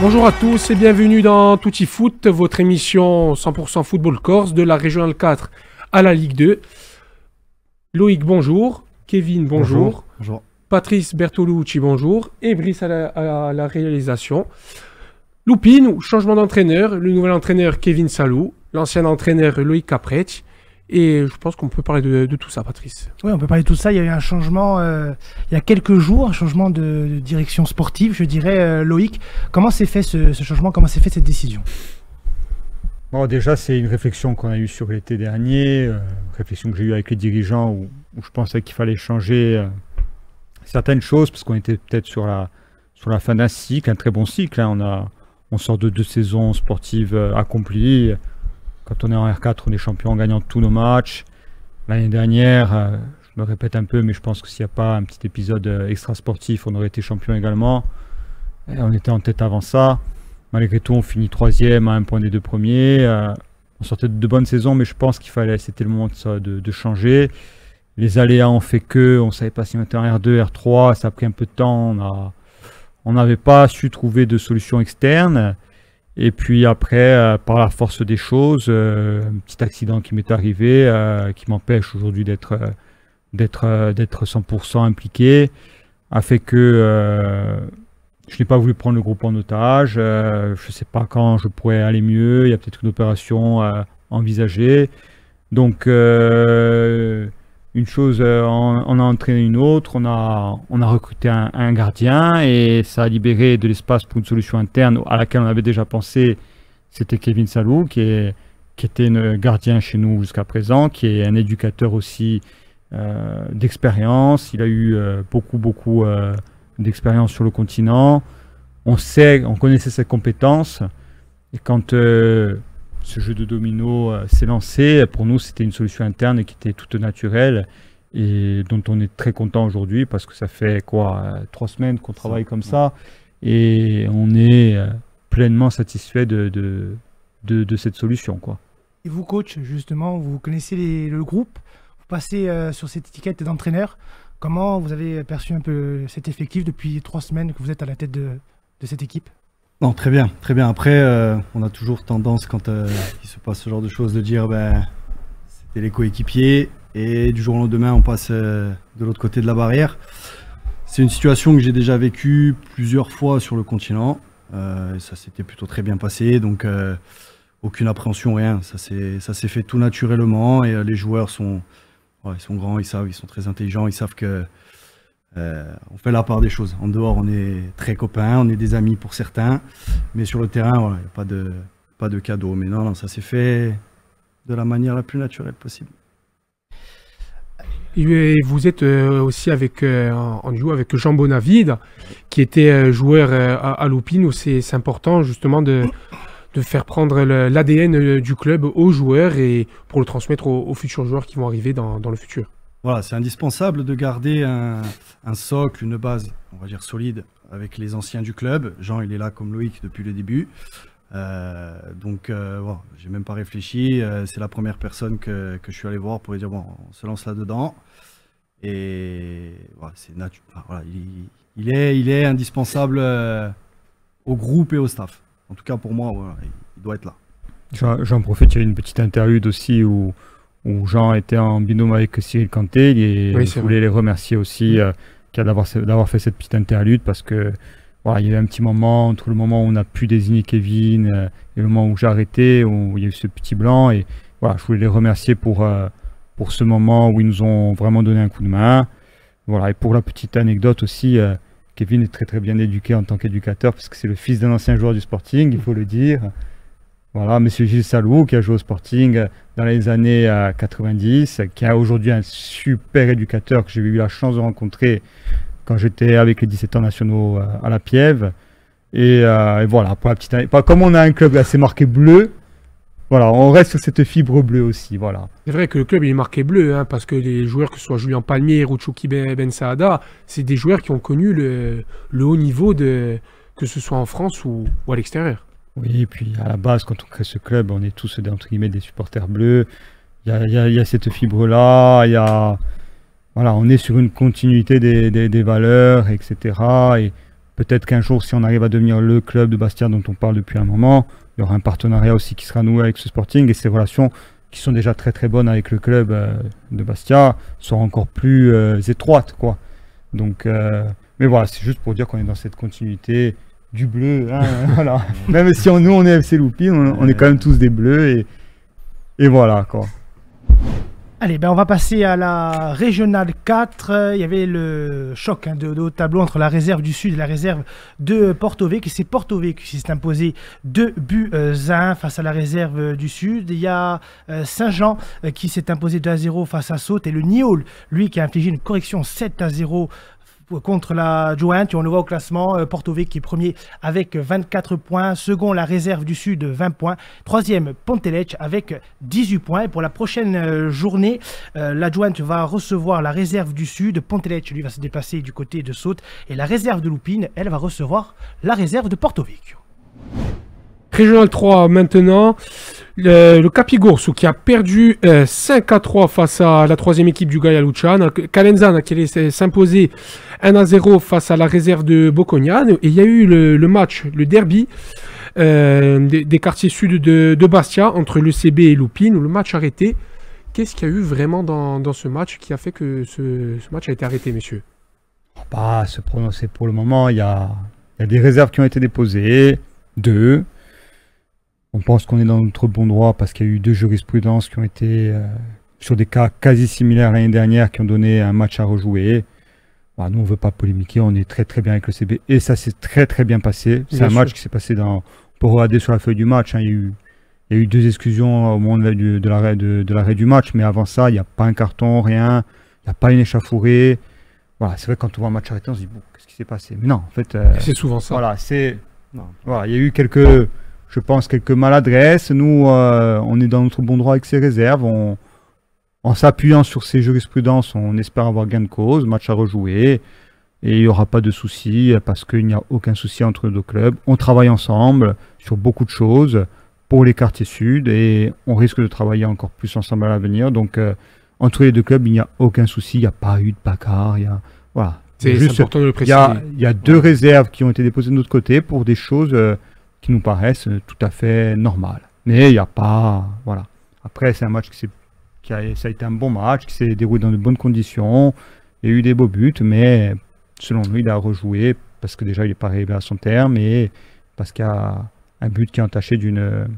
Bonjour à tous et bienvenue dans Tutti Foot, votre émission 100% football corse de la Régionale 4 à la Ligue 2. Loïc, bonjour. Kevin, bonjour. Bonjour. Patrice Bertolucci, bonjour. Et Brice à la réalisation. Loupine, changement d'entraîneur. Le nouvel entraîneur, Kevin Salou. L'ancien entraîneur, Loïc Capret. Et je pense qu'on peut parler de tout ça, Patrice. Oui, on peut parler de tout ça. Il y a eu un changement il y a quelques jours, un changement de direction sportive, je dirais. Loïc, comment s'est fait ce changement? Comment s'est fait cette décision? Bon, déjà, c'est une réflexion qu'on a eue sur l'été dernier, réflexion que j'ai eue avec les dirigeants où je pensais qu'il fallait changer certaines choses parce qu'on était peut-être sur la fin d'un cycle, un très bon cycle. Hein. On sort de 2 saisons sportives accomplies. Quand on est en R4, on est champion en gagnant tous nos matchs. L'année dernière, je me répète un peu, mais je pense que s'il n'y a pas un petit épisode extra sportif, on aurait été champion également. Et on était en tête avant ça. Malgré tout, on finit 3e à 1 point des 2 premiers. On sortait de 2 bonnes saisons, mais je pense c'était le moment de changer. Les aléas ont fait on ne savait pas si on était en R2, R3, ça a pris un peu de temps. On n'avait pas su trouver de solution externe. Et puis après, par la force des choses, un petit accident qui m'est arrivé, qui m'empêche aujourd'hui d'être 100% impliqué, a fait que je n'ai pas voulu prendre le groupe en otage. Je ne sais pas quand je pourrais aller mieux. Il y a peut-être une opération envisagée. Donc, une chose, on a entraîné une autre. On a recruté un gardien et ça a libéré de l'espace pour une solution interne à laquelle on avait déjà pensé. C'était Kevin Salou, qui était un gardien chez nous jusqu'à présent, qui est un éducateur aussi d'expérience. Il a eu beaucoup d'expérience sur le continent. On connaissait ses compétences. Et quand ce jeu de domino s'est lancé, pour nous, c'était une solution interne qui était toute naturelle et dont on est très content aujourd'hui parce que ça fait 3 semaines qu'on travaille comme ça et on est pleinement satisfait de cette solution, quoi. Et vous, coach, justement, vous connaissez le groupe, vous passez sur cette étiquette d'entraîneur. Comment vous avez perçu un peu cet effectif depuis 3 semaines que vous êtes à la tête de cette équipe? Non, très bien, très bien. Après, on a toujours tendance, quand il se passe ce genre de choses, de dire c'était les coéquipiers et du jour au lendemain, on passe de l'autre côté de la barrière. C'est une situation que j'ai déjà vécue plusieurs fois sur le continent. Et ça s'était plutôt très bien passé, donc aucune appréhension, rien. Ça s'est fait tout naturellement et les joueurs ils sont grands, ils sont très intelligents, ils savent que on fait la part des choses. En dehors, on est très copains, on est des amis pour certains, mais sur le terrain, il n'y a pas de cadeau. Mais non, ça s'est fait de la manière la plus naturelle possible. Et vous êtes aussi en duo avec Jean Bonavide, qui était joueur à Loupine, où c'est important justement de faire prendre l'ADN du club aux joueurs et pour le transmettre aux futurs joueurs qui vont arriver dans le futur. Voilà, c'est indispensable de garder un socle, une base, on va dire solide, avec les anciens du club. Jean, il est là comme Loïc depuis le début. Donc, voilà, j'ai même pas réfléchi. C'est la première personne que je suis allé voir pour lui dire, bon, on se lance là-dedans. Et voilà, voilà, il est indispensable au groupe et au staff. En tout cas, pour moi, voilà, il doit être là. J'en profite, il y a une petite interlude aussi où Jean était en binôme avec Cyril Kanté et oui, je voulais les remercier aussi d'avoir fait cette petite interlude parce que voilà, il y a eu un petit moment entre le moment où on a pu désigner Kevin et le moment où j'ai arrêté, où il y a eu ce petit blanc et voilà, je voulais les remercier pour ce moment où ils nous ont vraiment donné un coup de main. Voilà, et pour la petite anecdote aussi, Kevin est très très bien éduqué en tant qu'éducateur parce que c'est le fils d'un ancien joueur du Sporting, il faut le dire. Voilà, monsieur Gilles Salou qui a joué au Sporting dans les années 90, qui a aujourd'hui un super éducateur que j'ai eu la chance de rencontrer quand j'étais avec les 17 ans nationaux à la Piève. Et voilà, pour la petite, comme on a un club assez marqué bleu, voilà, on reste sur cette fibre bleue aussi, voilà. C'est vrai que le club il est marqué bleu, hein, parce que les joueurs, que ce soit Julien Palmier, Rouchouki Ben Saada, c'est des joueurs qui ont connu le haut niveau, que ce soit en France ou à l'extérieur. Oui, et puis à la base, quand on crée ce club, on est tous entre guillemets des supporters bleus. Il y a cette fibre-là, voilà, on est sur une continuité des valeurs, etc. Et peut-être qu'un jour, si on arrive à devenir le club de Bastia dont on parle depuis un moment, il y aura un partenariat aussi qui sera noué avec ce Sporting, et ces relations qui sont déjà très très bonnes avec le club de Bastia seront encore plus étroites, quoi. Donc, mais voilà, c'est juste pour dire qu'on est dans cette continuité du bleu, hein, voilà. Même si nous on est FC Loupine, on est quand même tous des bleus, et voilà, quoi. Allez, ben on va passer à la régionale 4. Il y avait le choc de haut tableau entre la réserve du Sud et la réserve de Porto Vecchio. C'est Porto Vecchio qui s'est imposé 2-1 face à la réserve du Sud. Il y a Saint-Jean qui s'est imposé 2-0 face à Saute. Et le Niol, lui, qui a infligé une correction 7-0 contre la Jointe. On le voit au classement, Porto Vecchio qui est premier avec 24 points. Second, la réserve du Sud, 20 points. Troisième, Pontelecce avec 18 points. Et pour la prochaine journée, la Jointe va recevoir la réserve du Sud. Pontelecce, lui, va se déplacer du côté de Saute. Et la réserve de Loupine, elle va recevoir la réserve de Porto Vecchio. Régional 3 maintenant, le Capigorso qui a perdu 5-3 face à la troisième équipe du Gaia Luciana, Calenzana qui allait s'imposer 1-0 face à la réserve de Bocognane, et il y a eu le match, le derby des quartiers sud de Bastia entre le CB et Loupine, où le match arrêté. Qu'est-ce qu'il y a eu vraiment dans ce match qui a fait que ce match a été arrêté, messieurs? Pas se prononcer pour le moment, il y a des réserves qui ont été déposées, 2. On pense qu'on est dans notre bon droit parce qu'il y a eu 2 jurisprudences qui ont été sur des cas quasi similaires l'année dernière qui ont donné un match à rejouer. Bah, nous, on ne veut pas polémiquer, on est très très bien avec le CB et ça s'est très très bien passé. C'est un match qui s'est passé dans... Pour regarder sur la feuille du match, hein, il y a eu 2 exclusions au moment de l'arrêt du match, mais avant ça, il n'y a pas un carton, rien, il n'y a pas une échauffourée. Voilà, c'est vrai que quand on voit un match arrêté, on se dit, bon, qu'est-ce qui s'est passé? Mais non, en fait... c'est souvent ça. Voilà, voilà, il y a eu quelques... Je pense quelques maladresses. Nous, on est dans notre bon droit avec ces réserves. En s'appuyant sur ces jurisprudences, on espère avoir gain de cause, match à rejouer. Et il n'y aura pas de soucis parce qu'il n'y a aucun souci entre nos 2 clubs. On travaille ensemble sur beaucoup de choses pour les quartiers sud et on risque de travailler encore plus ensemble à l'avenir. Donc, entre les 2 clubs, il n'y a aucun souci. Il n'y a pas eu de bagarre. Voilà. C'est important de le préciser. Il y a 2 réserves qui ont été déposées de notre côté pour des choses... qui nous paraissent tout à fait normales. Mais il n'y a pas... Voilà. Après, c'est un match ça a été un bon match, qui s'est déroulé dans de bonnes conditions. Il y a eu des beaux buts, mais selon nous, il a rejoué parce que déjà, il n'est pas arrivé à son terme et parce qu'il y a un but qui est entaché d'une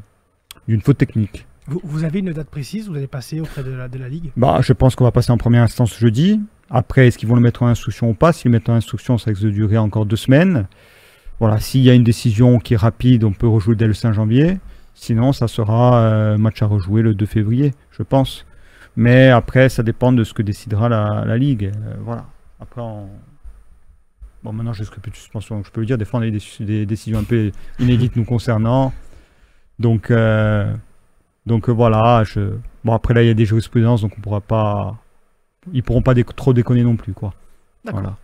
faute technique. Vous avez une date précise? Vous allez passer auprès de la Ligue? Bah, je pense qu'on va passer en première instance jeudi. Après, est-ce qu'ils vont le mettre en instruction ou pas? S'ils le mettent en instruction, ça risque de durer encore 2 semaines. Voilà, s'il y a une décision qui est rapide, on peut rejouer dès le 5 janvier. Sinon, ça sera match à rejouer le 2 février, je pense. Mais après, ça dépend de ce que décidera la Ligue. Voilà. Après, bon, maintenant, j'ai plus de suspension. Donc je peux le dire, des fois, on a des décisions un peu inédites nous concernant. Donc voilà. Bon, après, là, il y a des jurisprudences, donc on pourra pas... Ils pourront pas trop déconner non plus, quoi. Voilà.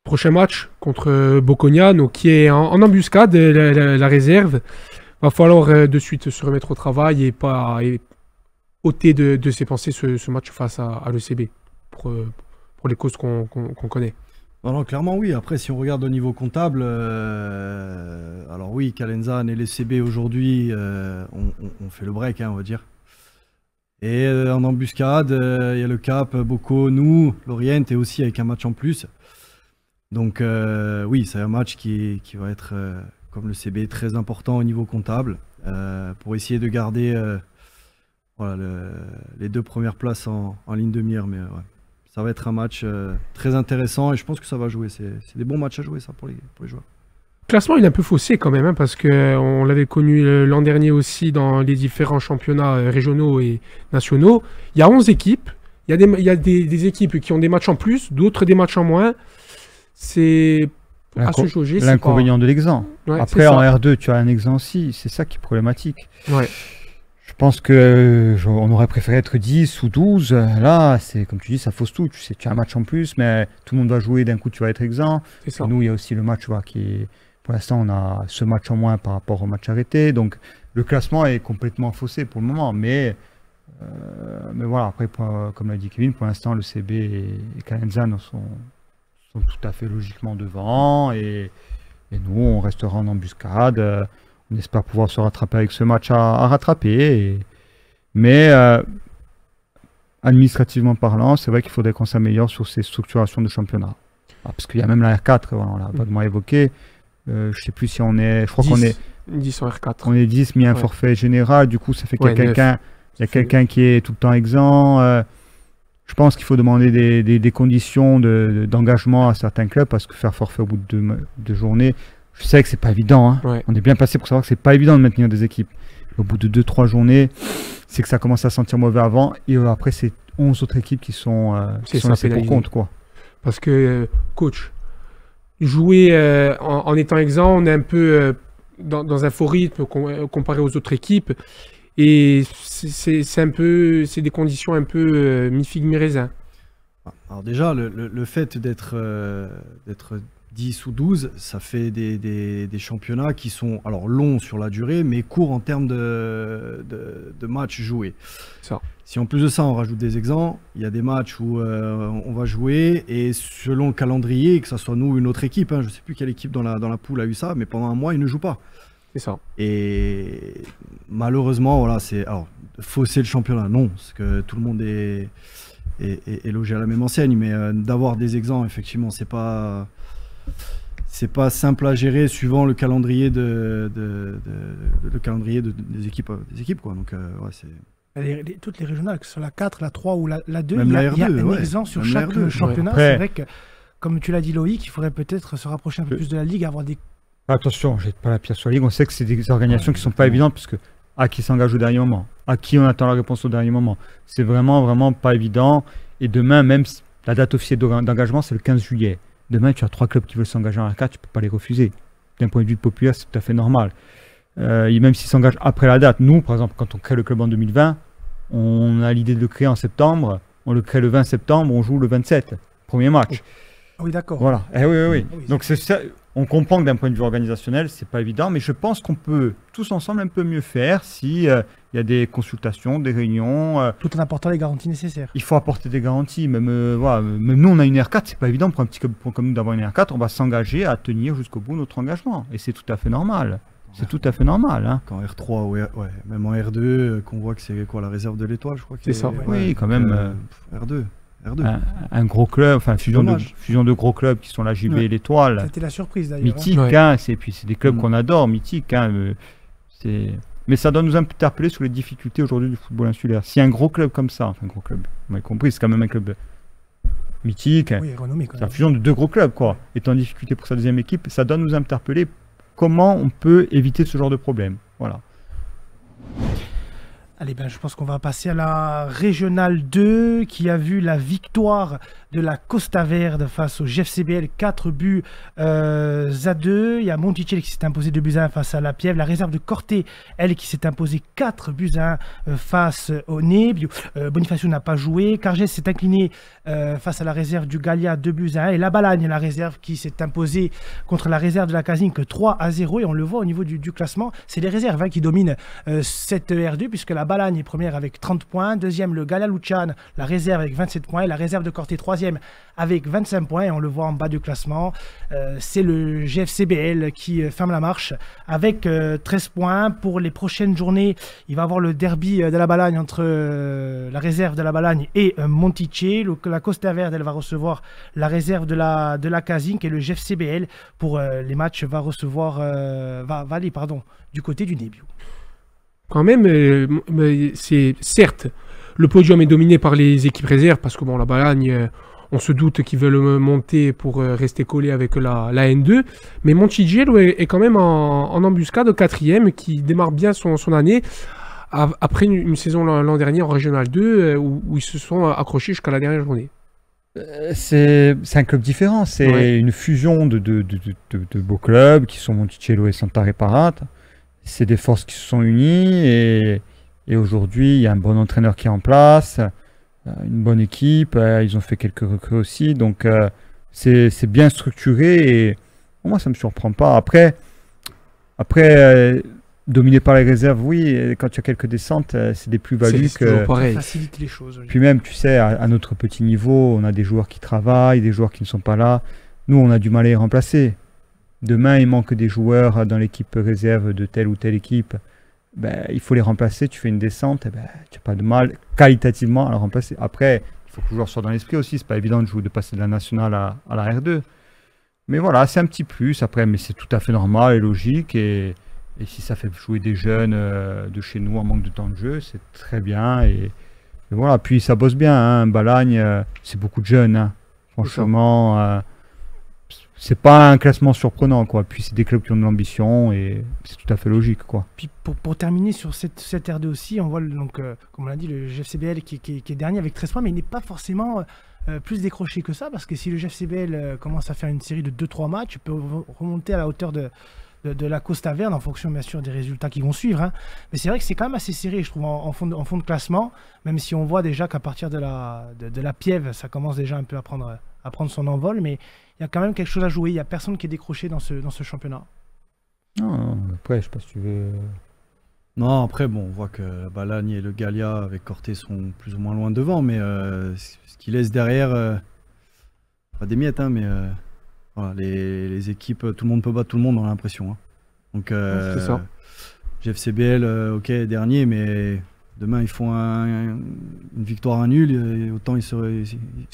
Prochain match contre Bocognano qui est en embuscade, la réserve. Va falloir de suite se remettre au travail et pas ôter de ses pensées ce match face à l'ECB pour les causes qu'on connaît. Non, clairement oui. Après, si on regarde au niveau comptable, alors oui, Calenzane et l'ECB aujourd'hui on fait le break, hein, on va dire. Et en embuscade, il y a le Cap, Boco, nous, l'Orient et aussi avec un match en plus. Donc oui, c'est un match qui va être, comme le CB, très important au niveau comptable pour essayer de garder voilà, les 2 premières places en ligne de mire. Mais ouais, ça va être un match très intéressant et je pense que ça va jouer. C'est des bons matchs à jouer ça pour les joueurs. Le classement il est un peu faussé quand même, hein, parce qu'on l'avait connu l'an dernier aussi dans les différents championnats régionaux et nationaux. Il y a 11 équipes, il y a des équipes qui ont des matchs en plus, d'autres des matchs en moins. C'est à se jauger. L'inconvénient de l'exemple. Ouais, après, en R2, tu as un exempt aussi. C'est ça qui est problématique. Ouais. Je pense qu'on aurait préféré être 10 ou 12. Là, c'est comme tu dis, ça fausse tout. Tu as un match en plus, mais tout le monde va jouer. D'un coup, tu vas être exempt. Nous, il y a aussi le match qui est... Pour l'instant, on a ce match en moins par rapport au match arrêté. Donc, le classement est complètement faussé pour le moment. Mais voilà, après, comme l'a dit Kevin, pour l'instant, le CB et Calenzane sont sont tout à fait logiquement devant. Et nous, on restera en embuscade. On espère pouvoir se rattraper avec ce match à rattraper. Mais administrativement parlant, c'est vrai qu'il faudrait qu'on s'améliore sur ces structurations de championnat. Parce qu'il y a même la R4, voilà, on l'a vaguement évoqué. Je ne sais plus si on est... Je crois qu'on est 10 en R4. On est 10, mis un forfait général. Du coup, ça fait qu'il y a quelqu'un... Il y a quelqu'un qui est tout le temps exempt. Je pense qu'il faut demander des conditions d'engagement à certains clubs parce que faire forfait au bout de 2 journées, je sais que c'est pas évident. Hein. Ouais. On est bien passé pour savoir que c'est pas évident de maintenir des équipes. Au bout de 2-3 journées, c'est que ça commence à sentir mauvais avant. Et après, c'est 11 autres équipes qui sont laissées pour compte, quoi. Parce que, coach, jouer en étant exempt, on est un peu dans un faux rythme comparé aux autres équipes. Et c'est des conditions un peu mi-figue, mi-raisin. Alors déjà, le fait d'être 10 ou 12, ça fait des championnats qui sont alors longs sur la durée, mais courts en termes de matchs joués. Ça. Si en plus de ça, on rajoute des exempts, il y a des matchs où on va jouer, et selon le calendrier, que ce soit nous ou une autre équipe, hein, je ne sais plus quelle équipe dans la poule a eu ça, mais pendant un mois, ils ne jouent pas. C'est ça. Et malheureusement, voilà, c'est fausser le championnat, non, parce que tout le monde est logé à la même enseigne, mais d'avoir des exempts, effectivement, c'est pas simple à gérer suivant le calendrier des équipes, quoi. Donc ouais, c'est toutes les régionales, que ce soit la 4, la 3 ou la 2, même il y a R2, un exempt sur chaque championnat. Ouais. C'est vrai que, comme tu l'as dit Loïc, il faudrait peut-être se rapprocher un peu plus de la Ligue, avoir des... Attention, je jette pas la pierre sur la Ligue. On sait que c'est des organisations qui sont pas évidentes parce que à qui s'engage au dernier moment, à qui on attend la réponse au dernier moment. C'est vraiment pas évident. Et demain, même la date officielle d'engagement, c'est le 15 juillet. Demain, tu as 3 clubs qui veulent s'engager en R4, tu peux pas les refuser. D'un point de vue populaire, c'est tout à fait normal. Et même s'ils s'engagent après la date, nous, par exemple, quand on crée le club en 2020, on a l'idée de le créer en septembre. On le crée le 20 septembre, on joue le 27. Premier match. Oui, d'accord. Voilà. Oui. Donc c'est ça. On comprend que d'un point de vue organisationnel, c'est pas évident, mais je pense qu'on peut tous ensemble un peu mieux faire si y a des consultations, des réunions. Tout en apportant les garanties nécessaires. Il faut apporter des garanties. Même nous, on a une R4, c'est pas évident pour un petit club comme nous d'avoir une R4. On va s'engager à tenir jusqu'au bout notre engagement, et c'est tout à fait normal. C'est tout à fait normal. Hein. Quand R3, même en R2, qu'on voit que c'est quoi la réserve de l'Étoile, je crois. C'est ça. Oui, quand même. R2. Un gros club, enfin fusion de gros clubs qui sont la JB et l'Étoile. C'était la surprise d'ailleurs. Mythique, hein, c'est des clubs qu'on adore, mythiques. Hein, mais ça doit nous interpeller sur les difficultés aujourd'hui du football insulaire. Si un gros club comme ça, enfin un gros club, vous m'avez compris, c'est quand même un club mythique, renommé, c'est la fusion de 2 gros clubs, quoi, est en difficulté pour sa deuxième équipe, ça doit nous interpeller comment on peut éviter ce genre de problème. Voilà. Allez, je pense qu'on va passer à la Régionale 2 qui a vu la victoire de la Costa Verde face au GFCBL, 4 buts à 2. Il y a Monticello qui s'est imposé 2 buts à 1 face à la Piève. La réserve de Corté, elle, qui s'est imposée 4 buts à 1 face au Nebbio. Bonifacio n'a pas joué. Cargès s'est incliné face à la réserve du Gallia, 2 buts à 1. Et la Balagne, la réserve qui s'est imposée contre la réserve de la Cazinque, 3 à 0. Et on le voit au niveau du classement, c'est les réserves qui dominent cette R2, puisque la Balagne est première avec 30 points. Deuxième, le Gallia Luciane, la réserve avec 27 points. Et la réserve de Corté, troisième avec 25 points, et on le voit en bas du classement, c'est le GFCBL qui ferme la marche avec 13 points. Pour les prochaines journées, il va y avoir le derby de la Balagne entre la réserve de la Balagne et Monticello. La Costa Verde, elle va recevoir la réserve de la Cazinque, et le GFCBL pour les matchs va aller du côté du Nebbio. Quand même, c'est certes, le podium est dominé par les équipes réserves, parce que la Balagne, on se doute qu'ils veulent monter pour rester collés avec la N2. Mais Monticello est quand même en embuscade, 4e, qui démarre bien son année, après une saison l'an dernier en Régional 2, où ils se sont accrochés jusqu'à la dernière journée. C'est un club différent, c'est une fusion de beaux clubs qui sont Monticello et Santa Reparata. C'est des forces qui se sont unies, et aujourd'hui il y a un bon entraîneur qui est en place, une bonne équipe, ils ont fait quelques recrues aussi, donc c'est bien structuré, et pour moi ça ne me surprend pas. Après dominé par les réserves, oui, quand tu as quelques descentes, c'est des plus-values que... Ça facilite les choses. Oui. Puis même, tu sais, à notre petit niveau, on a des joueurs qui travaillent, des joueurs qui ne sont pas là. nous, on a du mal à les remplacer. Demain, il manque des joueurs dans l'équipe réserve de telle ou telle équipe. Ben, il faut les remplacer. Tu fais une descente, ben, tu n'as pas de mal qualitativement à la remplacer. Après, il faut que le joueur soit dans l'esprit aussi. C'est pas évident de passer de la nationale à la R2. Mais voilà, c'est un petit plus. Après, mais c'est tout à fait normal et logique. Et si ça fait jouer des jeunes de chez nous en manque de temps de jeu, c'est très bien. Et voilà, puis ça bosse bien. Hein. Balagne, c'est beaucoup de jeunes. Hein. Franchement, c'est pas un classement surprenant, quoi. Puis c'est des clubs qui ont de l'ambition et c'est tout à fait logique, quoi. Puis pour terminer sur cette R2 aussi, on voit donc, comme on l'a dit, le GFCBL qui est dernier avec 13 points, mais il n'est pas forcément plus décroché que ça, parce que si le GFCBL commence à faire une série de 2-3 matchs, il peut remonter à la hauteur de la Costa Verde en fonction bien sûr des résultats qui vont suivre. Hein. Mais c'est vrai que c'est quand même assez serré, je trouve, en fond de classement, même si on voit déjà qu'à partir de la Piève, ça commence déjà un peu à prendre son envol, mais il y a quand même quelque chose à jouer. Il n'y a personne qui est décroché dans ce championnat. Non, après, je sais pas si tu veux... Non, après, bon, on voit que Balagne et le Gallia avec Corté sont plus ou moins loin devant, mais ce qui laisse derrière, pas des miettes, hein, mais voilà, les équipes, tout le monde peut battre tout le monde, on a l'impression. Hein. Donc, c'est ça. GFCBL, ok, dernier, mais demain ils font une victoire, un nul, et autant ils se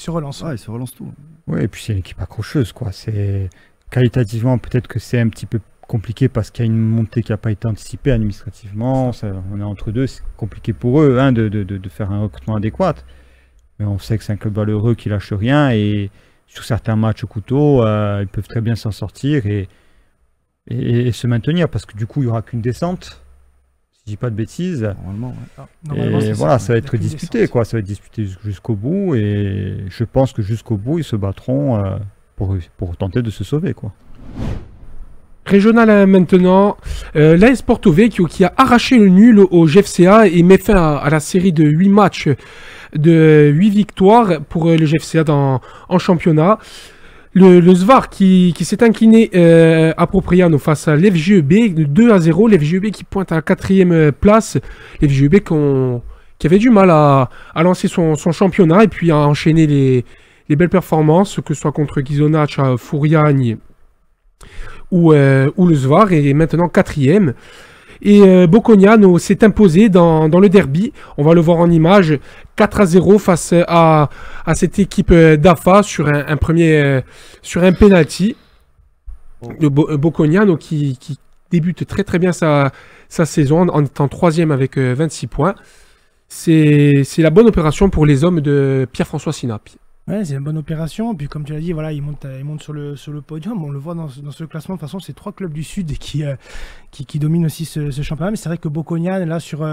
relancent. Ouais, ils se relancent tout. Oui, et puis c'est une équipe accrocheuse, quoi. C'est qualitativement, peut-être que c'est un petit peu compliqué parce qu'il y a une montée qui n'a pas été anticipée administrativement. On est entre deux, c'est compliqué pour eux hein, de faire un recrutement adéquat. Mais on sait que c'est un club valeureux qui lâche rien et sur certains matchs au couteau, ils peuvent très bien s'en sortir et se maintenir parce que du coup, il n'y aura qu'une descente. Si je dis pas de bêtises. Normalement, ouais. Et voilà, ça va être disputé, quoi. Ça va être disputé jusqu'au bout et je pense que jusqu'au bout, ils se battront pour tenter de se sauver, quoi. Régional maintenant, l'AS Porto Vecchio qui a arraché le nul au GFCA et met fin à la série de 8 matchs de 8 victoires pour le GFCA en championnat. Le Svar qui s'est incliné à Propriano face à l'FGEB de 2-0. L'FGEB qui pointe à la 4e place. L'FGEB qui avait du mal à lancer son championnat et puis à enchaîner les belles performances, que ce soit contre Ghizonac, Fouriagne ou le Svar, et maintenant 4e. Et Bocognano s'est imposé dans le derby. On va le voir en image, 4-0 face à cette équipe d'AFA sur un penalty. Le Bocognano qui débute très très bien sa saison en étant 3e avec 26 points. C'est la bonne opération pour les hommes de Pierre-François Sinapi. Ouais, c'est une bonne opération. Puis comme tu l'as dit, voilà, il monte sur le podium. On le voit dans ce classement. De toute façon, c'est 3 clubs du Sud qui dominent aussi ce championnat. Mais c'est vrai que Bocognano, là, sur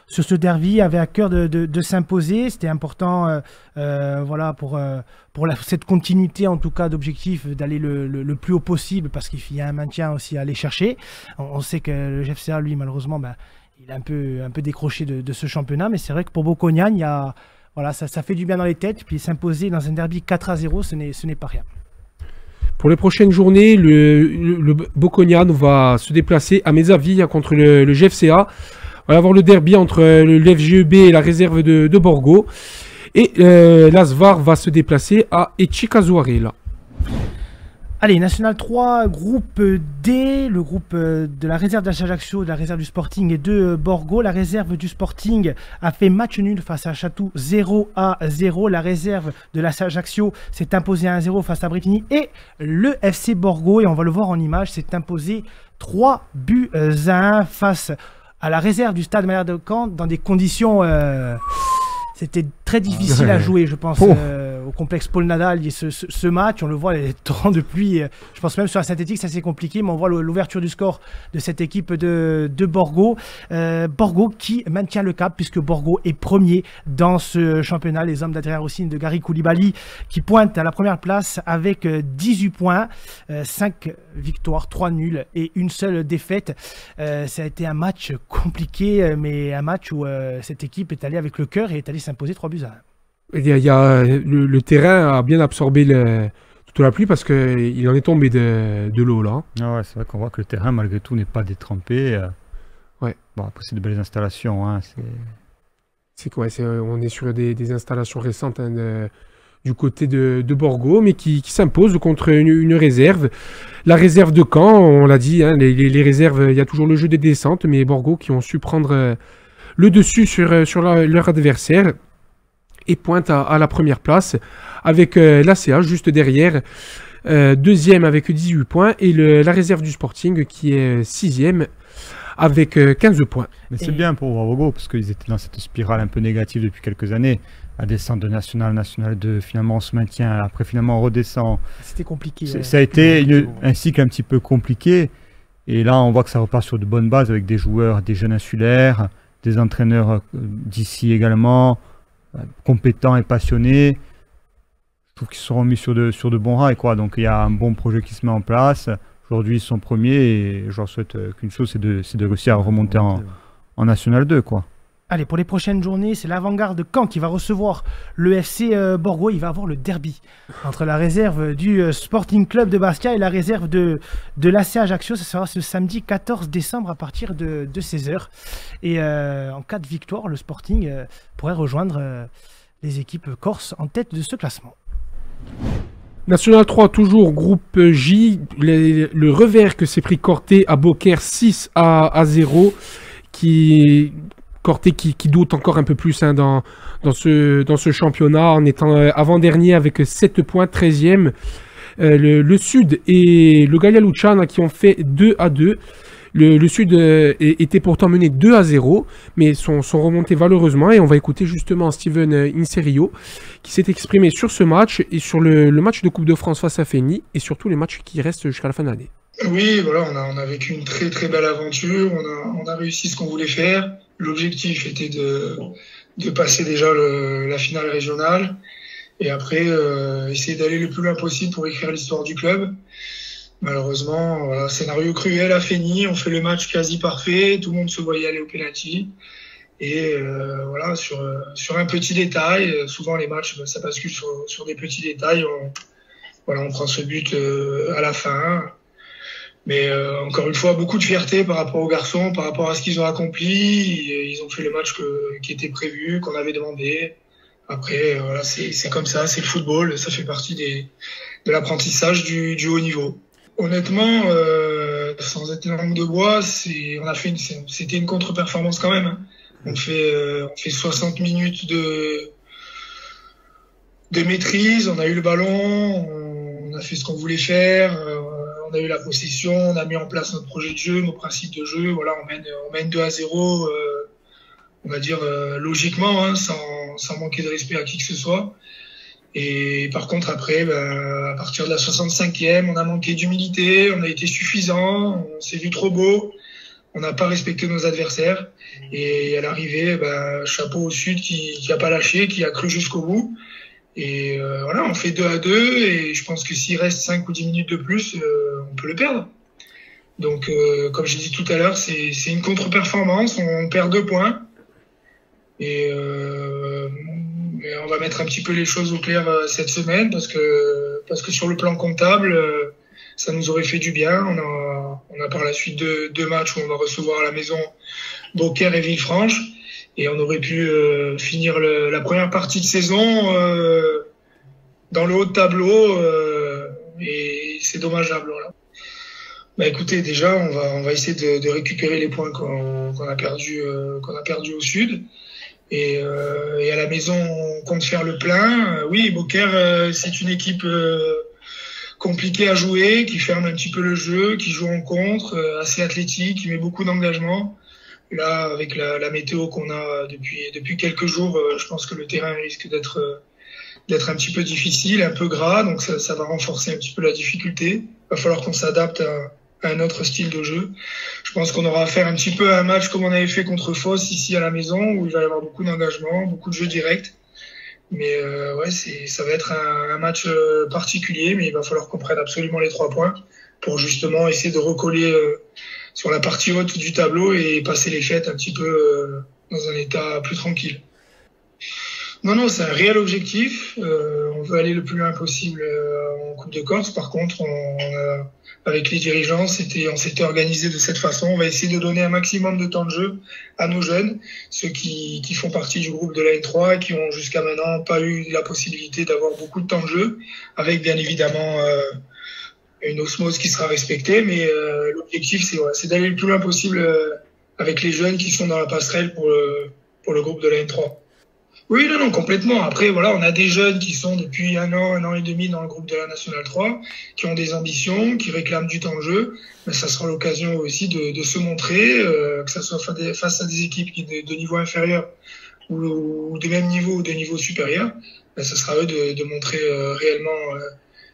ce derby, avait à cœur de s'imposer. C'était important voilà, pour cette continuité, en tout cas, d'objectif, d'aller le plus haut possible, parce qu'il y a un maintien aussi à aller chercher. On sait que le GFCA, lui, malheureusement, il est un peu décroché de ce championnat. Mais c'est vrai que pour Bocognano, il y a... Voilà, ça fait du bien dans les têtes, puis s'imposer dans un derby 4-0, ce n'est pas rien. Pour les prochaines journées, le Bocognano va se déplacer à Mezzaviglia contre le GFCA. On va avoir le derby entre le FGEB et la réserve de Borgo. Et l'Asvar va se déplacer à Echikazuarela. Allez, National 3, groupe D, le groupe de la réserve d'Ajaccio, de la réserve du Sporting et de Borgo. La réserve du Sporting a fait match nul face à Chatou 0-0. La réserve de la Ajaccio s'est imposée 1-0 face à Brittany. Et le FC Borgo, et on va le voir en image, s'est imposé 3-1 face à la réserve du Stade Malherbe de Caen dans des conditions... C'était très difficile à jouer, je pense, au complexe Paul Nadal. Ce match, on le voit, les torrents de pluie. Je pense même sur la synthétique, c'est assez compliqué, mais on voit l'ouverture du score de cette équipe de Borgo. Borgo qui maintient le cap, puisque Borgo est premier dans ce championnat. Les hommes d'Adrien Rossini, de Gary Koulibaly, qui pointent à la première place avec 18 points, 5 victoires, 3 nuls et une seule défaite. Ça a été un match compliqué, mais un match où cette équipe est allée avec le cœur et est allée s'imposer 3-1. Le terrain a bien absorbé toute la pluie parce qu'il en est tombé de l'eau là. Ah ouais, c'est vrai qu'on voit que le terrain malgré tout n'est pas détrempé. Ouais. Bon, après c'est de belles installations. Hein, on est sur des installations récentes hein, du côté de Borgo, mais qui s'impose contre une réserve. La réserve de Caen, on l'a dit, hein, les réserves, il y a toujours le jeu des descentes, mais Borgo qui ont su prendre le dessus sur leur adversaire et pointe à la première place avec l'ACA juste derrière, deuxième avec 18 points et la réserve du Sporting qui est sixième avec 15 points. Mais c'est bien pour Borgo parce qu'ils étaient dans cette spirale un peu négative depuis quelques années. À descendre de National 2, finalement on se maintient, après finalement on redescend. C'était compliqué. Ça a été un cycle un petit peu compliqué. Et là on voit que ça repart sur de bonnes bases avec des joueurs, des jeunes insulaires, des entraîneurs d'ici également, compétents et passionnés. Je trouve qu'ils se sont remis sur de bons rails, quoi. Donc il y a un bon projet qui se met en place. Aujourd'hui ils sont premiers et je leur souhaite qu'une chose, c'est de réussir à remonter en National 2, quoi. Allez, pour les prochaines journées, c'est l'Avant-Garde de Caen qui va recevoir le FC Borgo. Il va avoir le derby entre la réserve du Sporting Club de Bastia et la réserve de l'AC Ajaccio. Ça sera ce samedi 14 décembre à partir de 16h. Et en cas de victoire, le Sporting pourrait rejoindre les équipes corses en tête de ce classement. National 3, toujours groupe J. Le revers que s'est pris Corté à Beaucaire 6-0. Corté qui doute encore un peu plus hein, dans ce championnat en étant avant-dernier avec 7 points, 13e. Le Sud et le Gaia Luciana qui ont fait 2-2. Le Sud était pourtant mené 2-0, mais sont remontés valeureusement. Et on va écouter justement Steven Inserio qui s'est exprimé sur ce match et sur le match de Coupe de France face à Fény et surtout les matchs qui restent jusqu'à la fin de l'année. Oui, voilà, on a vécu une très très belle aventure. On a réussi ce qu'on voulait faire. L'objectif était de passer déjà la finale régionale et après essayer d'aller le plus loin possible pour écrire l'histoire du club. Malheureusement, voilà, scénario cruel à Fény, on fait le match quasi parfait, tout le monde se voyait aller au penalty et voilà, sur un petit détail, souvent les matchs ça bascule sur des petits détails, on prend ce but à la fin. Mais encore une fois, beaucoup de fierté par rapport aux garçons, par rapport à ce qu'ils ont accompli. Ils ont fait le match qui était prévu, qu'on avait demandé. Après, voilà, c'est comme ça, c'est le football, ça fait partie de l'apprentissage du haut niveau. Honnêtement, sans être langue de bois, c'était une contre-performance quand même. Hein. On fait 60 minutes de maîtrise, on a eu le ballon, on a fait ce qu'on voulait faire. On a eu la possession, on a mis en place notre projet de jeu, nos principes de jeu. Voilà, on mène 2-0, on va dire logiquement, hein, sans manquer de respect à qui que ce soit. Et par contre, après, à partir de la 65e, on a manqué d'humilité, on a été suffisant, on s'est vu trop beau, on n'a pas respecté nos adversaires. Et à l'arrivée, chapeau au Sud qui a pas lâché, qui a cru jusqu'au bout. Et voilà, on fait 2-2 et je pense que s'il reste 5 ou 10 minutes de plus, on peut le perdre. Donc, comme j'ai dit tout à l'heure, c'est une contre-performance, on perd 2 points. Et on va mettre un petit peu les choses au clair cette semaine parce que sur le plan comptable, ça nous aurait fait du bien. On a par la suite deux matchs où on va recevoir à la maison Beaucaire et Villefranche. Et on aurait pu finir la première partie de saison dans le haut de tableau et c'est dommageable. Voilà. Écoutez, déjà on va essayer de récupérer les points qu'on a perdu au Sud et à la maison on compte faire le plein. Oui, Beaucaire c'est une équipe compliquée à jouer, qui ferme un petit peu le jeu, qui joue en contre, assez athlétique, qui met beaucoup d'engagement. Là, avec la météo qu'on a depuis quelques jours, je pense que le terrain risque d'être un petit peu difficile, un peu gras, donc ça va renforcer un petit peu la difficulté. Il va falloir qu'on s'adapte à un autre style de jeu. Je pense qu'on aura affaire un petit peu à un match comme on avait fait contre Foss ici à la maison, où il va y avoir beaucoup d'engagement, beaucoup de jeux directs. Mais ouais, ça va être un match particulier, mais il va falloir qu'on prenne absolument les 3 points pour justement essayer de recoller sur la partie haute du tableau et passer les fêtes un petit peu dans un état plus tranquille. Non, non, c'est un réel objectif. On veut aller le plus loin possible en Coupe de Corse. Par contre, avec les dirigeants, on s'était organisé de cette façon. On va essayer de donner un maximum de temps de jeu à nos jeunes, ceux qui font partie du groupe de la N3 et qui ont jusqu'à maintenant pas eu la possibilité d'avoir beaucoup de temps de jeu, avec bien évidemment une osmose qui sera respectée. Mais l'objectif, c'est d'aller le plus loin possible avec les jeunes qui sont dans la passerelle pour le groupe de la N3. Oui, non, complètement. Après, voilà, on a des jeunes qui sont depuis un an et demi dans le groupe de la Nationale 3, qui ont des ambitions, qui réclament du temps de jeu. Mais ça sera l'occasion aussi de se montrer, que ça soit face à des équipes de niveau inférieur ou de même niveau ou de niveau supérieur. Ben, ça sera eux de montrer réellement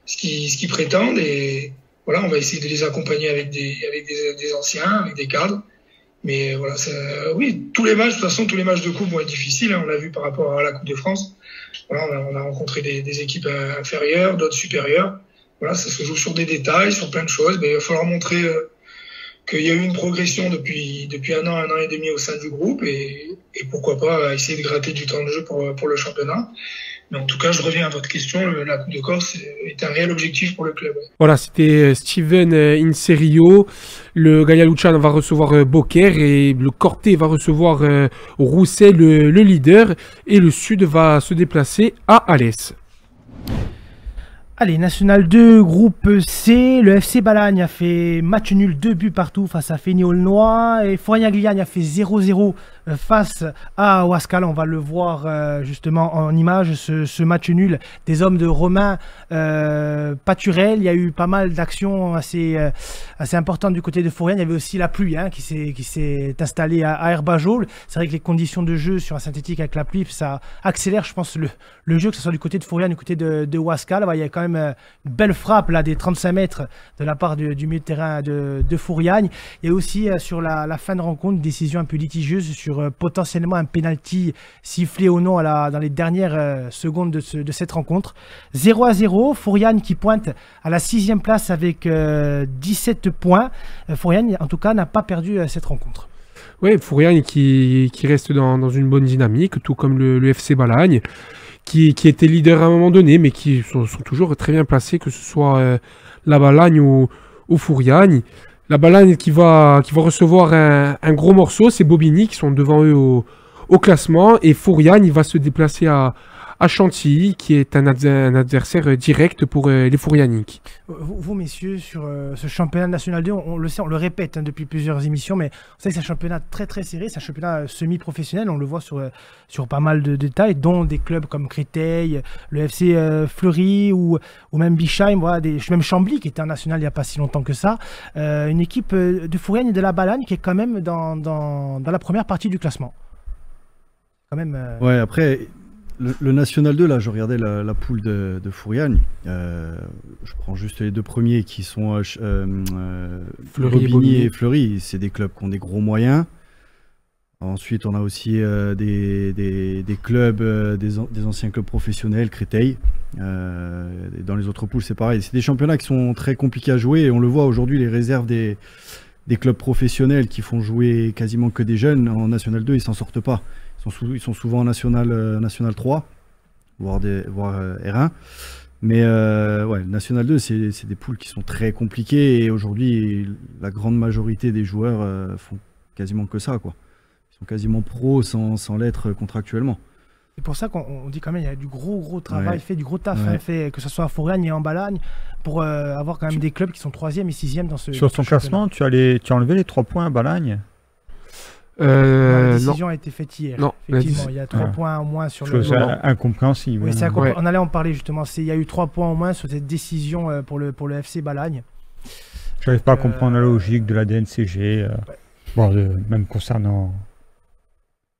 ce qu'ils prétendent. Et voilà, on va essayer de les accompagner avec des anciens, avec des cadres. Mais voilà, oui, tous les matchs de coupe vont être difficiles. On l'a vu par rapport à la Coupe de France. Voilà, on a rencontré des équipes inférieures, d'autres supérieures. Voilà, ça se joue sur des détails, sur plein de choses. Mais il va falloir montrer qu'il y a eu une progression depuis un an et demi au sein du groupe. Et pourquoi pas essayer de gratter du temps de jeu pour le championnat. Mais en tout cas, je reviens à votre question, la Coupe de Corse est un réel objectif pour le club. Voilà, c'était Steven Inserio. Le Gaia Luciano va recevoir Beaucaire et le Corté va recevoir Rousset, le leader. Et le Sud va se déplacer à Alès. Allez, National 2, groupe C, le FC Balagne a fait match nul, 2 buts partout face à Fény-Aulnois et Fournier-Gliagne a fait 0-0 face à Ouascal. On va le voir justement en image, ce match nul des hommes de Romain Paturel. Il y a eu pas mal d'actions assez importantes du côté de Fournier. Il y avait aussi la pluie qui s'est installée à Herbajol. C'est vrai que les conditions de jeu sur un synthétique avec la pluie, ça accélère, je pense, le jeu, que ce soit du côté de Fournier, du côté de Ouascal. Il y a quand même une belle frappe là, des 35 mètres de la part du milieu de terrain de Fouriagne. Il y a aussi sur la fin de rencontre une décision un peu litigieuse sur potentiellement un penalty sifflé ou non dans les dernières secondes de cette rencontre. 0-0, Fouriagne qui pointe à la 6e place avec 17 points. Fouriagne en tout cas n'a pas perdu cette rencontre. Oui, Fouriagne qui reste dans une bonne dynamique, tout comme le FC Balagne. Qui était leader à un moment donné, mais qui sont toujours très bien placés, que ce soit la Balagne ou Fouriagne. La Balagne qui va recevoir un gros morceau, c'est Bobigny qui sont devant eux au classement, et Fouriagne va se déplacer à Chantilly, qui est un adversaire direct pour les Fourianiques. Vous, messieurs, sur ce championnat national 2, on le sait, on le répète depuis plusieurs émissions, mais on sait que c'est un championnat très très serré, c'est un championnat semi-professionnel, on le voit sur pas mal de détails, dont des clubs comme Créteil, le FC Fleury ou même Bischheim, voilà, même Chambly qui était en national il n'y a pas si longtemps que ça. Une équipe de Fouriagne et de la Balagne qui est quand même dans la première partie du classement. Quand même, Ouais, après... Le National 2, là, je regardais la poule de Fouriagne. Je prends juste les deux premiers qui sont Bobigny et Fleury. C'est des clubs qui ont des gros moyens. Ensuite, on a aussi des clubs, des anciens clubs professionnels, Créteil. Dans les autres poules, c'est pareil. C'est des championnats qui sont très compliqués à jouer. Et on le voit aujourd'hui, les réserves des clubs professionnels qui font jouer quasiment que des jeunes, en National 2, ils s'en sortent pas. Ils sont souvent en National 3, voire R1. Mais ouais, National 2, c'est des poules qui sont très compliquées. Et aujourd'hui, la grande majorité des joueurs font quasiment que ça, quoi. Ils sont quasiment pros sans l'être contractuellement. C'est pour ça qu'on dit quand même qu'il y a du gros travail fait, du gros taf fait, que ce soit à Fouriagne et en Balagne, pour avoir quand même des clubs qui sont 3e et 6e dans ce Sur son classement, tu as enlevé les 3 points à Balagne. La décision a été faite hier. Non, effectivement, il y a 3 points au moins sur le... C'est incompréhensible. Oui, on allait en parler justement. Il y a eu 3 points au moins sur cette décision pour le FC Balagne. Je n'arrive pas à comprendre la logique de la DNCG. Même concernant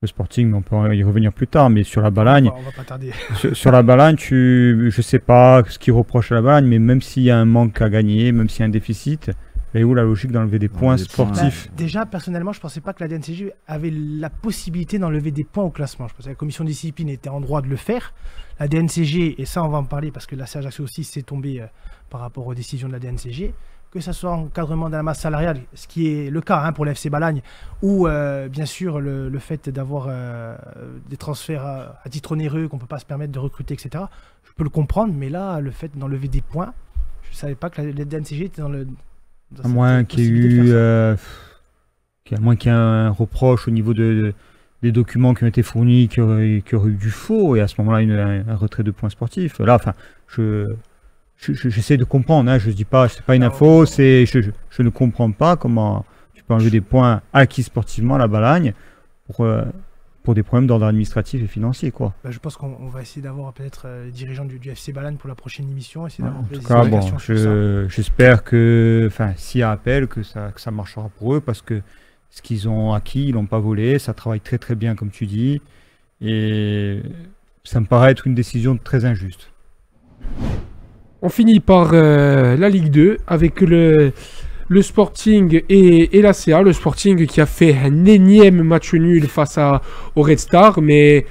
le Sporting, mais on peut y revenir plus tard. Mais sur la Balagne, on va pas tarder. sur la Balagne, je sais pas ce qu'ils reprochent à la Balagne, mais même s'il y a un manque à gagner, même s'il y a un déficit, Elle est où la logique d'enlever des points des points. sportifs? Déjà, personnellement, je ne pensais pas que la DNCG avait la possibilité d'enlever des points au classement. Je pensais que la commission de discipline était en droit de le faire. La DNCG, et ça on va en parler parce que la Ajaccio aussi s'est tombée par rapport aux décisions de la DNCG, que ce soit encadrement de la masse salariale, ce qui est le cas pour l'FC Balagne, ou bien sûr le fait d'avoir des transferts à titre onéreux qu'on ne peut pas se permettre de recruter, etc. Je peux le comprendre, mais là, le fait d'enlever des points, je ne savais pas que la DNCG était dans le... À moins qu'il y ait eu... à moins qu'il y ait un reproche au niveau des documents qui ont été fournis, qui auraient eu du faux, et à ce moment-là, un retrait de points sportifs. Là, enfin, j'essaie de comprendre, hein, je ne dis pas, c'est pas une info, je ne comprends pas comment tu peux enlever des points acquis sportivement à la Balagne pour des problèmes d'ordre administratif et financier, quoi. Je pense qu'on va essayer d'avoir peut-être les dirigeants du FC Balagne pour la prochaine émission. Essayer En d'avoir tout des cas, bon, explications sur ça. j'espère que, s'il y a appel, que ça marchera pour eux, parce que ce qu'ils ont acquis, ils l'ont pas volé, ça travaille très très bien, comme tu dis, et ça me paraît être une décision très injuste. On finit par la Ligue 2 avec le Sporting et la CA. Le Sporting qui a fait un énième match nul face au Red Star, mais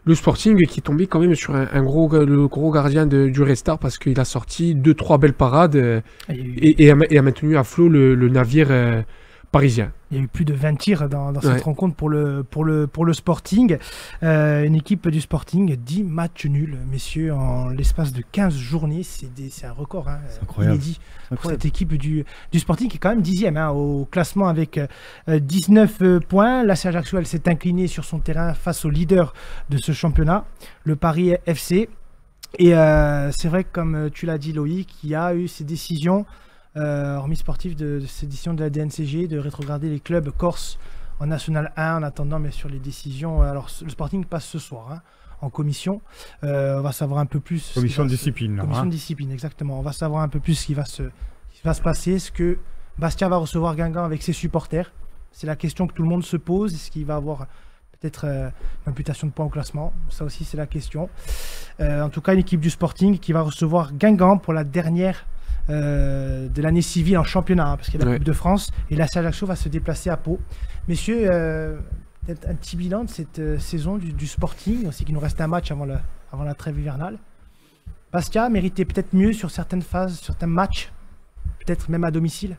le Sporting qui est tombé quand même sur le gros gardien du Red Star parce qu'il a sorti 2-3 belles parades et a maintenu à flot le navire parisien. Il y a eu plus de 20 tirs dans cette rencontre pour le Sporting. Une équipe du Sporting, 10 matchs nuls, messieurs, en l'espace de 15 journées. C'est un record inédit pour cette équipe du Sporting qui est quand même 10e au classement avec 19 points. La Ajaccio, elle s'est inclinée sur son terrain face au leader de ce championnat, le Paris FC. Et c'est vrai que, comme tu l'as dit, Loïc, il y a eu ces décisions hormis sportif de cette édition de la DNCG, de rétrograder les clubs corses en National 1 en attendant bien sûr les décisions. Alors le Sporting passe ce soir en commission. On va savoir un peu plus. Commission de discipline. Commission de discipline, exactement. On va savoir un peu plus ce qui va se passer. Est-ce que Bastia va recevoir Guingamp avec ses supporters? C'est la question que tout le monde se pose. Est-ce qu'il va avoir peut-être une imputation de points au classement? Ça aussi, c'est la question. En tout cas, une équipe du Sporting qui va recevoir Guingamp pour la dernière de l'année civile en championnat, parce qu'il y a la Coupe de France, et la Ajaccio va se déplacer à Pau. Messieurs, peut-être un petit bilan de cette saison du Sporting, aussi qu'il nous reste un match avant la trêve hivernale. Bastia méritait peut-être mieux sur certaines phases, certains matchs, peut-être même à domicile.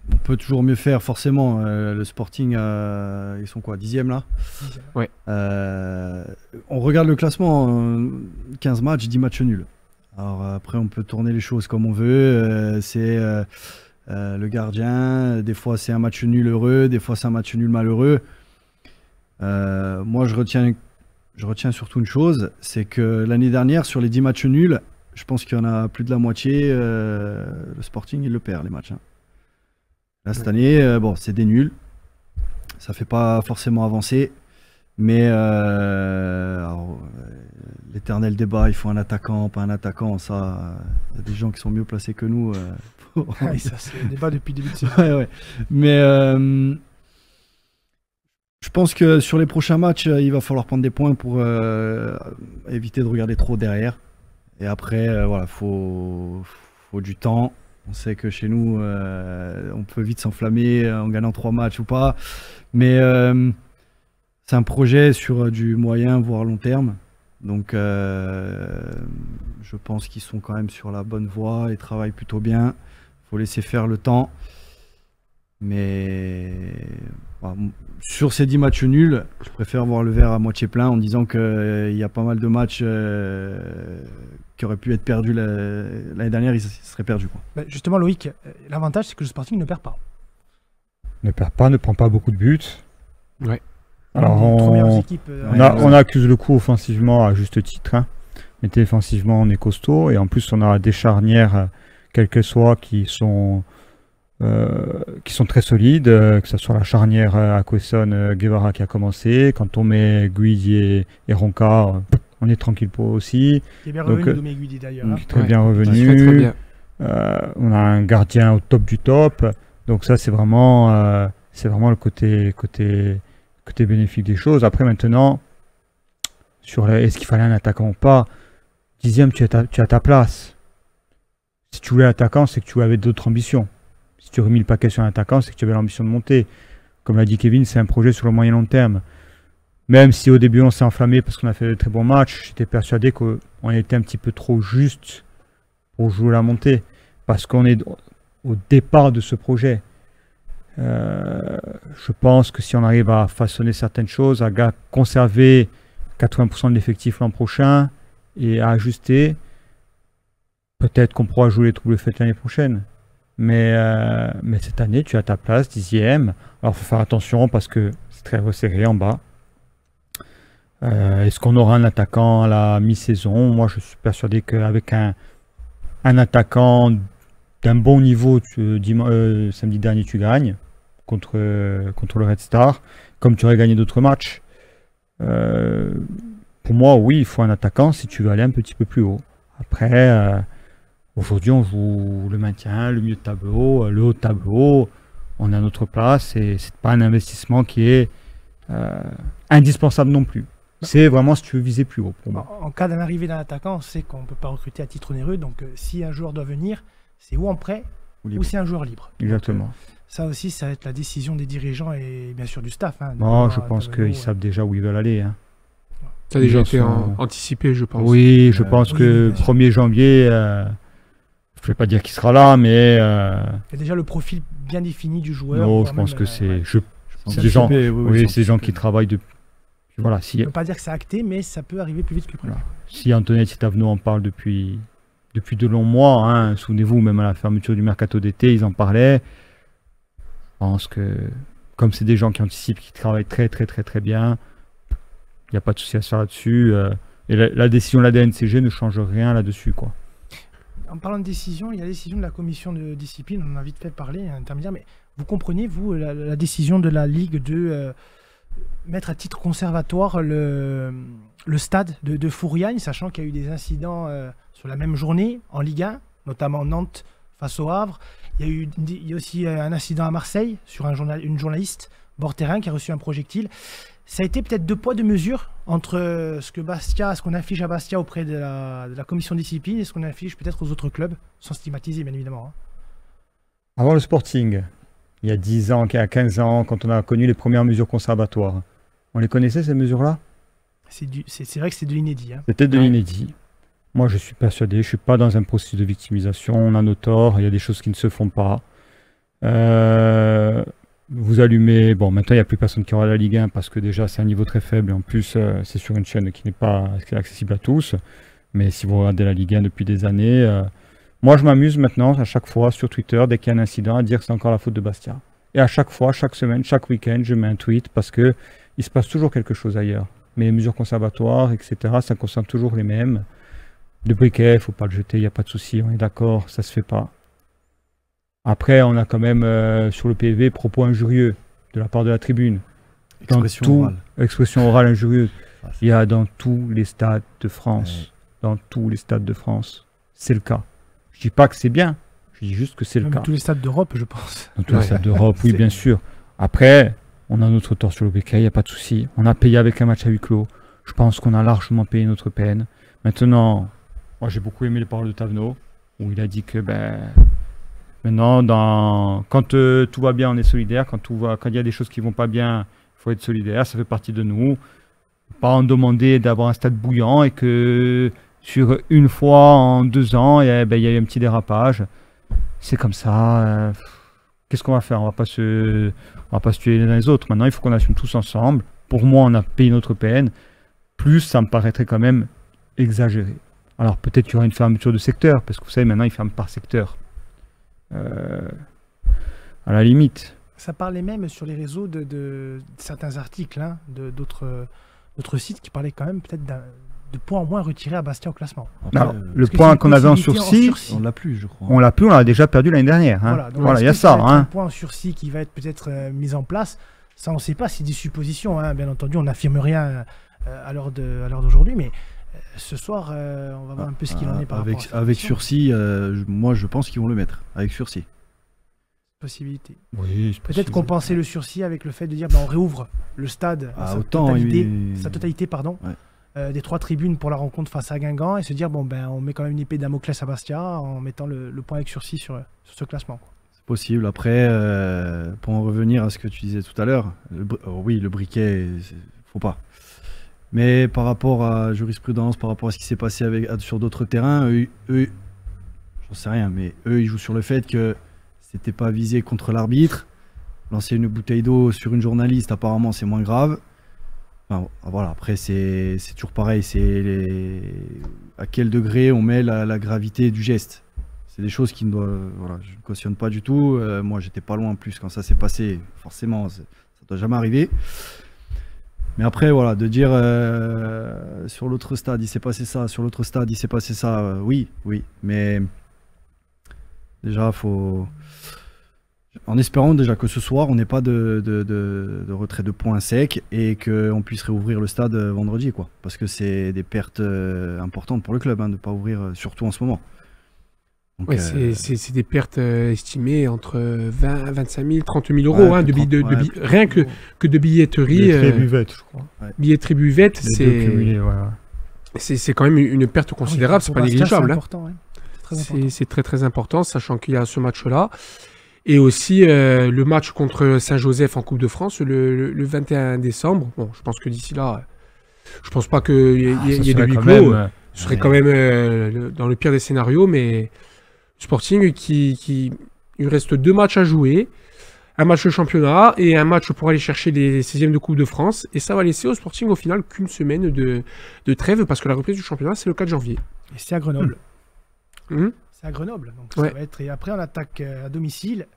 On peut toujours mieux faire, forcément. Le Sporting, ils sont quoi, 10e là? Ouais. On regarde le classement, 15 matchs, 10 matchs nuls. Alors après, on peut tourner les choses comme on veut. C'est le gardien, des fois c'est un match nul heureux, des fois c'est un match nul malheureux. Moi, je retiens surtout une chose, c'est que l'année dernière, sur les 10 matchs nuls, je pense qu'il y en a plus de la moitié, le Sporting, il le perd, les matchs. Là, cette année, bon, c'est des nuls. Ça fait pas forcément avancer. Mais l'éternel débat, il faut un attaquant, pas un attaquant. Ça, il y a des gens qui sont mieux placés que nous. Ça, c'est le débat depuis le début de saison. Ouais. Mais je pense que sur les prochains matchs, il va falloir prendre des points pour éviter de regarder trop derrière. Et après, voilà, faut du temps. On sait que chez nous, on peut vite s'enflammer en gagnant 3 matchs ou pas. Mais c'est un projet sur du moyen, voire long terme. Donc, je pense qu'ils sont quand même sur la bonne voie. Ils travaillent plutôt bien. Il faut laisser faire le temps. Mais voilà, sur ces 10 matchs nuls, je préfère voir le verre à moitié plein en disant qu'il y a pas mal de matchs qui auraient pu être perdus l'année dernière, ils seraient perdus, quoi. Justement, Loïc, l'avantage, c'est que le Sporting ne perd pas. Ne perd pas, ne prend pas beaucoup de buts. Ouais. Alors, on accuse le coup offensivement à juste titre. Mais défensivement, on est costaud. Et en plus, on a des charnières, quelles qu'elles soient, qui sont très solides, que ce soit la charnière Aquesson-Guevara qui a commencé. Quand on met Guidi et Ronca, on est tranquille pour aussi. Qui est bien revenu, Domé Guidi d'ailleurs. Qui est très bien revenu. Très bien. On a un gardien au top du top. Donc ça, c'est vraiment le côté bénéfique des choses. Après, maintenant, sur est-ce qu'il fallait un attaquant ou pas, 10e, tu as ta place. Si tu voulais l'attaquant, c'est que tu avais d'autres ambitions. Si tu aurais mis le paquet sur un attaquant, c'est que tu avais l'ambition de monter. Comme l'a dit Kevin, c'est un projet sur le moyen long terme. Même si au début on s'est enflammé parce qu'on a fait de très bons matchs, j'étais persuadé qu'on était un petit peu trop juste pour jouer la montée. Parce qu'on est au départ de ce projet. Je pense que si on arrive à façonner certaines choses, à conserver 80% de l'effectif l'an prochain et à ajuster, peut-être qu'on pourra jouer les troubles fêtes l'année prochaine. Mais cette année, tu as ta place, 10e. Alors, il faut faire attention parce que c'est très resserré en bas. Est-ce qu'on aura un attaquant à la mi-saison? Moi, je suis persuadé qu'avec un attaquant d'un bon niveau, samedi dernier, tu gagnes contre le Red Star, comme tu aurais gagné d'autres matchs. Pour moi, oui, il faut un attaquant si tu veux aller un petit peu plus haut. Après, aujourd'hui, on joue le maintien, le milieu de tableau, le haut de tableau. On est à notre place et c'est pas un investissement qui est indispensable non plus. C'est vraiment si tu veux viser plus haut pour moi. En cas d'arrivée d'un attaquant, on sait qu'on ne peut pas recruter à titre onéreux. Donc, si un joueur doit venir, c'est ou en prêt ou c'est un joueur libre. Exactement. Donc, ça aussi, ça va être la décision des dirigeants et bien sûr du staff. Bon, je pense qu'ils savent déjà où ils veulent aller. Hein. Ça a déjà été anticipé, je pense. Oui, je pense que 1er janvier, je ne vais pas dire qu'il sera là, mais... Il y a déjà le profil bien défini du joueur. Non, je pense que c'est... C'est des gens, c'est des gens qui travaillent depuis... Voilà, je ne peux pas dire que c'est acté, mais ça peut arriver plus vite que prévu. Voilà. Si Antonetti Tavenot en parle depuis de longs mois, hein, souvenez-vous, même à la fermeture du mercato d'été, ils en parlaient. Je pense que, comme c'est des gens qui anticipent, qui travaillent très très très très bien, il n'y a pas de souci à se faire là-dessus. Et la décision de la DNCG ne change rien là-dessus, quoi. En parlant de décision, il y a la décision de la commission de discipline, on en a vite fait parler, intermédiaire, mais vous comprenez, vous, la décision de la Ligue de mettre à titre conservatoire le stade de Fouriagne, sachant qu'il y a eu des incidents sur la même journée en Ligue 1, notamment Nantes face au Havre. Il y a aussi un incident à Marseille sur une journaliste bord terrain qui a reçu un projectile. Ça a été peut-être 2 poids 2 mesures entre ce qu'on affiche à Bastia auprès de la commission de discipline et ce qu'on affiche peut-être aux autres clubs, sans stigmatiser bien évidemment. Avant le Sporting, il y a 10 ans, il y a 15 ans, quand on a connu les premières mesures conservatoires, on les connaissait ces mesures-là? C'est vrai que c'est de l'inédit. Hein. C'était de l'inédit. Moi, je suis persuadé, je ne suis pas dans un processus de victimisation. On a nos torts, il y a des choses qui ne se font pas. Vous allumez... Bon, maintenant, il n'y a plus personne qui aura la Ligue 1 parce que déjà, c'est un niveau très faible. Et en plus, c'est sur une chaîne qui n'est pas accessible à tous. Mais si vous regardez la Ligue 1 depuis des années... moi, je m'amuse maintenant, à chaque fois, sur Twitter, dès qu'il y a un incident, à dire que c'est encore la faute de Bastia. Et à chaque fois, chaque semaine, chaque week-end, je mets un tweet parce que il se passe toujours quelque chose ailleurs. Mais les mesures conservatoires, etc., ça concerne toujours les mêmes. Le briquet, il ne faut pas le jeter, il n'y a pas de souci, on est d'accord, ça ne se fait pas. Après, on a quand même, sur le PV, propos injurieux de la part de la tribune. Expression orale injurieuse. Il y a dans tous les stades de France. Dans tous les stades de France. C'est le cas. Je ne dis pas que c'est bien, je dis juste que c'est le cas. Dans tous les stades d'Europe, je pense. Dans tous les stades d'Europe, oui, bien sûr. Après... On a notre tort sur le BK, il n'y a pas de souci. On a payé avec un match à huis clos. Je pense qu'on a largement payé notre peine. Maintenant, moi j'ai beaucoup aimé les paroles de Tavenot, où il a dit que maintenant, quand tout va bien, on est solidaire. Quand il y a des choses qui ne vont pas bien, il faut être solidaire. Ça fait partie de nous. Pas en demander d'avoir un stade bouillant et que sur une fois en 2 ans, il y a eu un petit dérapage. C'est comme ça. Qu'est-ce qu'on va faire? On va pas se tuer les uns les autres. Maintenant, il faut qu'on assume tous ensemble. Pour moi, on a payé notre peine. Plus, ça me paraîtrait quand même exagéré. Alors, peut-être qu'il y aura une fermeture de secteur, parce que vous savez, maintenant, ils ferment par secteur. À la limite. Ça parlait même sur les réseaux de certains articles, hein, d'autres sites qui parlaient quand même peut-être de points en moins retirés à Bastia au classement. Alors, le point qu'on avait en sursis, on l'a plus, je crois. On l'a plus, on l'a déjà perdu l'année dernière. Hein. Voilà, il y a ça. Un point en sursis qui va être peut-être mis en place. Ça, on ne sait pas, c'est des suppositions. Hein. Bien entendu, on n'affirme rien à l'heure d'aujourd'hui, mais ce soir, on va voir un peu ce qu'il en est par rapport à ça. Avec sursis, moi, je pense qu'ils vont le mettre. Avec sursis. Possibilité. Oui, peut-être compenser le sursis avec le fait de dire on réouvre le stade sa totalité, pardon. Ouais. des 3 tribunes pour la rencontre face à Guingamp et se dire, bon, ben, on met quand même une épée de Damoclès à Bastia en mettant le point avec sursis sur ce classement, quoi. C'est possible. Après, pour en revenir à ce que tu disais tout à l'heure, oui, le briquet, faut pas. Mais par rapport à jurisprudence, par rapport à ce qui s'est passé sur d'autres terrains, eux j'en sais rien, mais eux, ils jouent sur le fait que c'était pas visé contre l'arbitre. Lancer une bouteille d'eau sur une journaliste, apparemment, c'est moins grave. Enfin, voilà, après, c'est toujours pareil. À quel degré on met la gravité du geste. C'est des choses qui ne doivent... Voilà, je ne cautionne pas du tout. Moi, j'étais pas loin en plus quand ça s'est passé. Forcément, ça ne doit jamais arriver. Mais après, voilà, de dire sur l'autre stade, il s'est passé ça, sur l'autre stade, il s'est passé ça, oui. Mais déjà, faut... En espérant déjà que ce soir, on n'ait pas de retrait de points secs et qu'on puisse réouvrir le stade vendredi, quoi. Parce que c'est des pertes importantes pour le club, de ne pas ouvrir, surtout en ce moment. Donc, ouais, c'est des pertes estimées entre 20, 25 000, 30 000 euros, rien que de billetterie. Billetterie buvette, je crois. Ouais. Billetterie buvette, c'est quand même une perte considérable, c'est pas négligeable. C'est important, c'est très très important, sachant qu'il y a ce match-là. Et aussi le match contre Saint-Joseph en Coupe de France le 21 décembre. Bon, je pense que d'ici là, je pense pas qu'il y ait de huis clos. Ce serait quand même dans le pire des scénarios, mais Sporting il reste 2 matchs à jouer. Un match de championnat et un match pour aller chercher les 16e de Coupe de France. Et ça va laisser au Sporting au final qu'une semaine de trêve parce que la reprise du championnat, c'est le 4 janvier. Et c'est à Grenoble. C'est à Grenoble. Donc ça va être... Et après, on attaque à domicile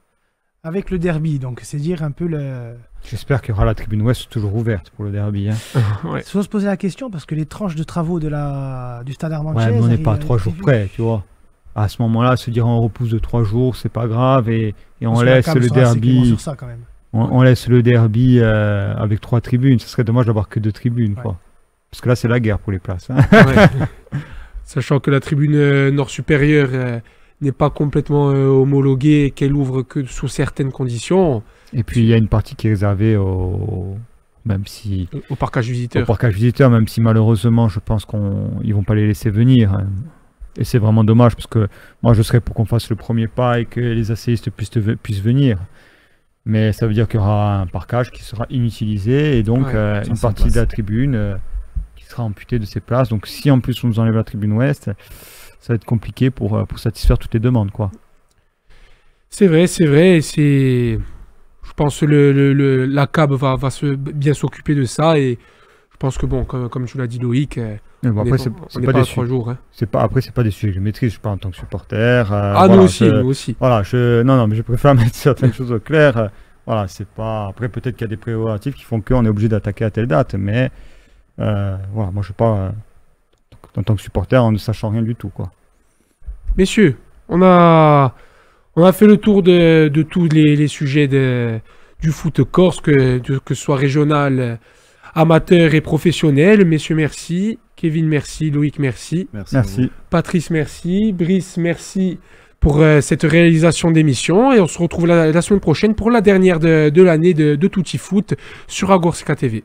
avec le derby. Donc c'est dire un peu le... J'espère qu'il y aura la tribune ouest toujours ouverte pour le derby. Il faut se poser la question parce que les tranches de travaux du stade Armand Chaise... Ouais, mais on n'est pas à 3 jours près, tu vois. À ce moment-là, se dire on repousse de 3 jours, c'est pas grave et on laisse le derby. Sur ça, quand même. On laisse le derby avec 3 tribunes. Ce serait dommage d'avoir que 2 tribunes, quoi. Parce que là, c'est la guerre pour les places. Sachant que la tribune nord supérieure n'est pas complètement homologuée et qu'elle ouvre que sous certaines conditions. Et puis, il y a une partie qui est réservée au parquage visiteur. Au parquage visiteur, même si malheureusement, je pense qu'ils vont pas les laisser venir. Et c'est vraiment dommage parce que moi, je serais pour qu'on fasse le premier pas et que les essayistes puissent venir. Mais ça veut dire qu'il y aura un parquage qui sera inutilisé et donc une partie de la tribune qui sera amputée de ses places. Donc si en plus on nous enlève la tribune ouest, ça va être compliqué pour satisfaire toutes les demandes, quoi. C'est vrai. Je pense que la CAB va bien s'occuper de ça et je pense que bon, comme tu l'as dit Loïc, bon, après, c'est pas des 3 jours. Hein. Après, c'est pas des sujets que je maîtrise, je parle en tant que supporter. Nous aussi. Voilà, non, mais je préfère mettre certaines choses au clair. Voilà, c'est pas. Après, peut-être qu'il y a des prérogatives qui font qu'on est obligé d'attaquer à telle date, mais voilà, moi, je sais pas. En tant que supporter, en ne sachant rien du tout, quoi. Messieurs, on a fait le tour de tous les sujets du foot corse, que ce soit régional, amateur et professionnel. Messieurs, merci. Kevin, merci. Loïc, merci. Merci. Patrice, merci. Brice, merci pour cette réalisation d'émission. Et on se retrouve la semaine prochaine pour la dernière de l'année de Tutti Foot sur Agorska TV.